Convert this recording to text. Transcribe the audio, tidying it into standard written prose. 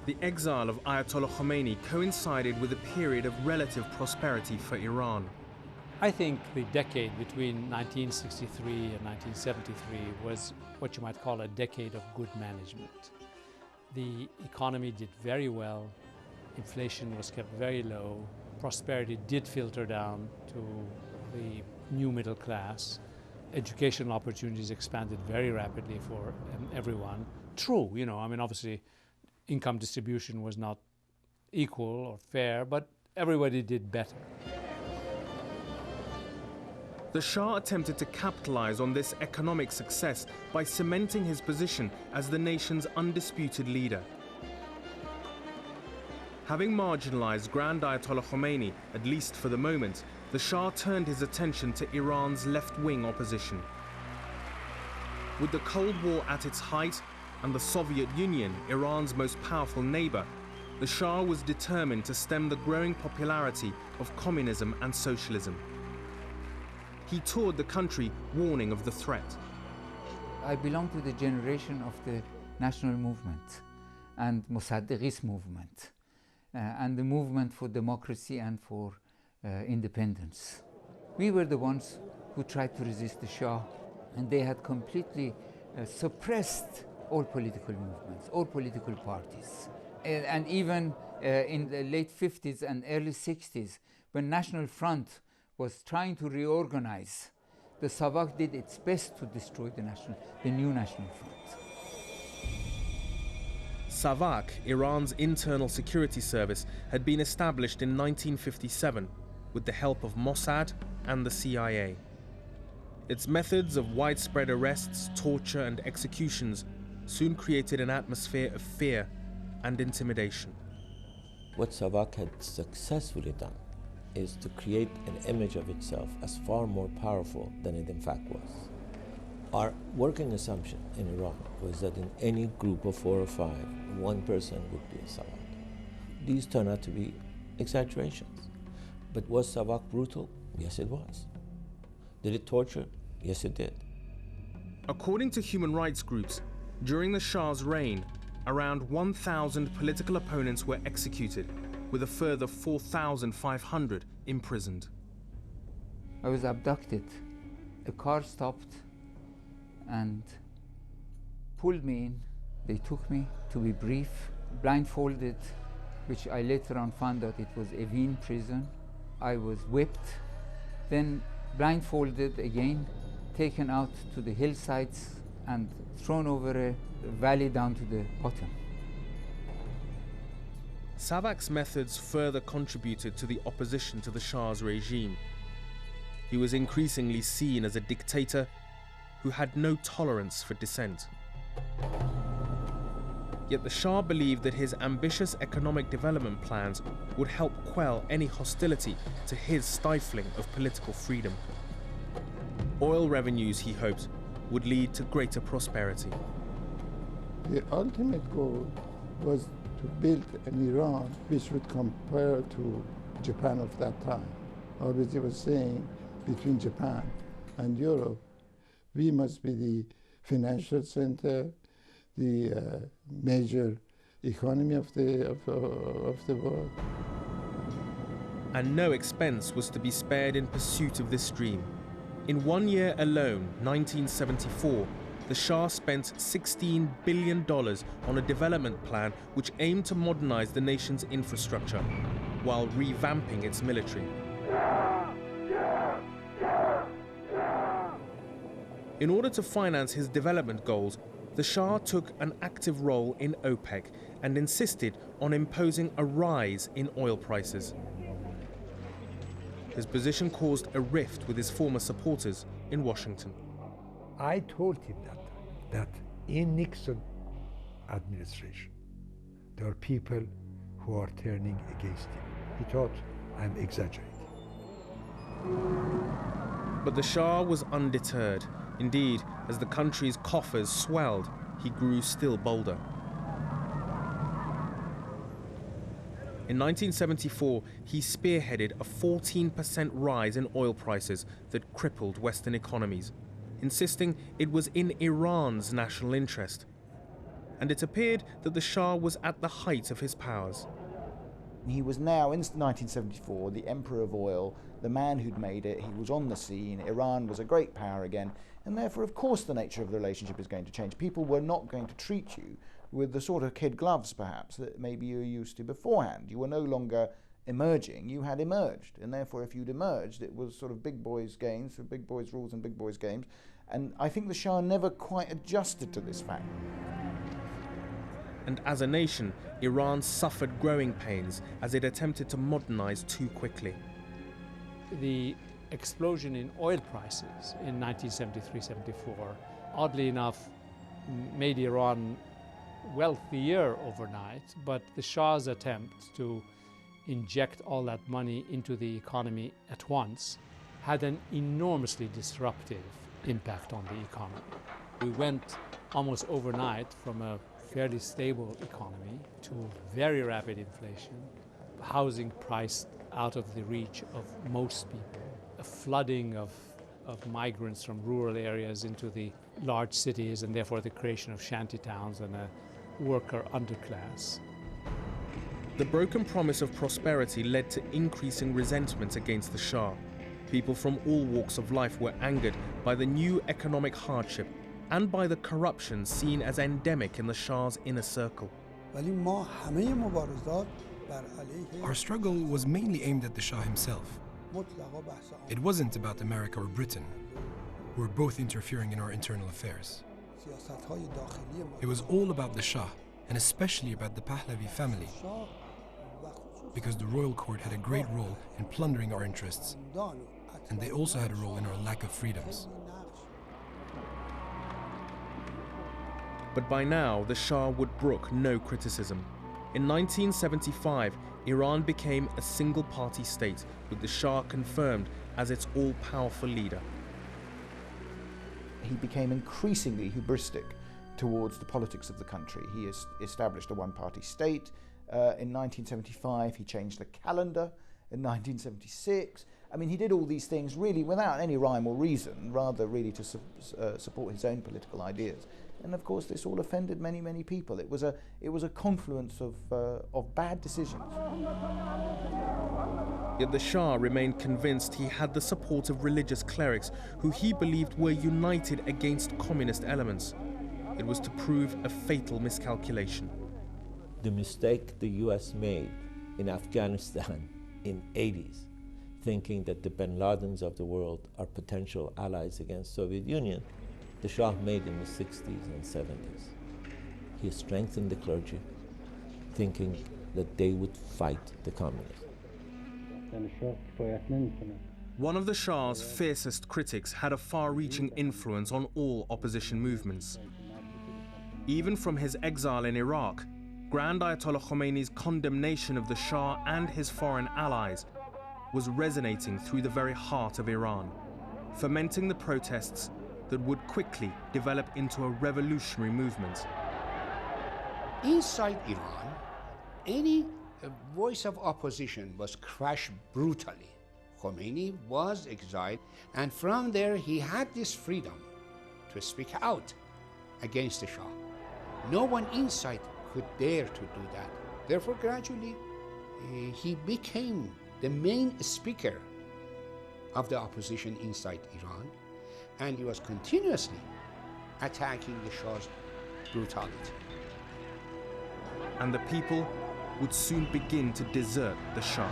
The exile of Ayatollah Khomeini coincided with a period of relative prosperity for Iran. I think the decade between 1963 and 1973 was what you might call a decade of good management. The economy did very well, inflation was kept very low, prosperity did filter down to the new middle class, educational opportunities expanded very rapidly for everyone. True, obviously income distribution was not equal or fair, but everybody did better. The Shah attempted to capitalize on this economic success by cementing his position as the nation's undisputed leader. Having marginalized Grand Ayatollah Khomeini, at least for the moment, the Shah turned his attention to Iran's left-wing opposition. With the Cold War at its height and the Soviet Union, Iran's most powerful neighbor, the Shah was determined to stem the growing popularity of communism and socialism. He toured the country, warning of the threat. I belong to the generation of the national movement and Mossadeghi's movement and the movement for democracy and for independence. We were the ones who tried to resist the Shah, and they had completely suppressed all political movements, all political parties. And even in the late 50s and early 60s, when National Front was trying to reorganize, the SABBAGH did its best to destroy the new National Front. SABBAGH, Iran's internal security service, had been established in 1957 with the help of Mossad and the CIA. Its methods of widespread arrests, torture and executions soon created an atmosphere of fear and intimidation. What SABBAGH had successfully done is to create an image of itself as far more powerful than it in fact was. Our working assumption in Iran was that in any group of 4 or 5, one person would be a SABBAGH. These turn out to be exaggerations. But was SABBAGH brutal? Yes, it was. Did it torture? Yes, it did. According to human rights groups, during the Shah's reign, around 1,000 political opponents were executed, with a further 4,500 imprisoned. I was abducted. A car stopped and pulled me in. They took me, to be brief, blindfolded, which I later on found out it was Evin prison. I was whipped, then blindfolded again, taken out to the hillsides and thrown over a valley down to the bottom. SABBAGH's methods further contributed to the opposition to the Shah's regime. He was increasingly seen as a dictator who had no tolerance for dissent. Yet the Shah believed that his ambitious economic development plans would help quell any hostility to his stifling of political freedom. Oil revenues, he hoped, would lead to greater prosperity. The ultimate goal was to build an Iran which would compare to Japan of that time. Obviously, was saying between Japan and Europe, we must be the financial center, the major economy of the world. And no expense was to be spared in pursuit of this dream. In 1 year alone, 1974, the Shah spent $16 billion on a development plan which aimed to modernize the nation's infrastructure while revamping its military. In order to finance his development goals, the Shah took an active role in OPEC and insisted on imposing a rise in oil prices. His position caused a rift with his former supporters in Washington. I told him that in Nixon administration, there are people who are turning against him. He thought I'm exaggerating. But the Shah was undeterred. Indeed, as the country's coffers swelled, he grew still bolder. In 1974, he spearheaded a 14% rise in oil prices that crippled Western economies, insisting it was in Iran's national interest. and it appeared that the Shah was at the height of his powers. He was now, in 1974, the emperor of oil, the man who'd made it. He was on the scene. Iran was a great power again, and therefore, of course, the nature of the relationship is going to change. People were not going to treat you with the sort of kid gloves, perhaps, that maybe you were used to beforehand. You were no longer emerging, you had emerged, and therefore, if you'd emerged, it was sort of big boys' games, so big boys' rules and big boys' games, and I think the Shah never quite adjusted to this fact. And as a nation, Iran suffered growing pains as it attempted to modernize too quickly. The explosion in oil prices in 1973-74, oddly enough, made Iran wealthier overnight, but the Shah's attempt to inject all that money into the economy at once had an enormously disruptive impact on the economy. We went almost overnight from a fairly stable economy to very rapid inflation, housing priced out of the reach of most people, a flooding of migrants from rural areas into the large cities, and therefore the creation of shanty towns and a worker underclass. The broken promise of prosperity led to increasing resentment against the Shah. People from all walks of life were angered by the new economic hardship and by the corruption seen as endemic in the Shah's inner circle. Our struggle was mainly aimed at the Shah himself. It wasn't about America or Britain, who were both interfering in our internal affairs. It was all about the Shah, and especially about the Pahlavi family, because the royal court had a great role in plundering our interests, and they also had a role in our lack of freedoms. But by now, the Shah would brook no criticism. In 1975, Iran became a single-party state, with the Shah confirmed as its all-powerful leader. He became increasingly hubristic towards the politics of the country. He established a one-party state. In 1975, he changed the calendar. In 1976, I mean, he did all these things really without any rhyme or reason, rather really to support his own political ideas. And of course, this all offended many, many people. It was a confluence of bad decisions. Yet the Shah remained convinced he had the support of religious clerics who he believed were united against communist elements. It was to prove a fatal miscalculation. The mistake the US made in Afghanistan in the 80s, thinking that the bin Ladens of the world are potential allies against Soviet Union, the Shah made in the 60s and 70s. He strengthened the clergy, thinking that they would fight the communists. One of the Shah's fiercest critics had a far-reaching influence on all opposition movements. Even from his exile in Iraq, Grand Ayatollah Khomeini's condemnation of the Shah and his foreign allies was resonating through the very heart of Iran, fermenting the protests that would quickly develop into a revolutionary movement. Inside Iran, any voice of opposition was crushed brutally. Khomeini was exiled, and from there he had this freedom to speak out against the Shah. No one inside could dare to do that. Therefore, gradually, he became the main speaker of the opposition inside Iran, and he was continuously attacking the Shah's brutality. And the people would soon begin to desert the Shah.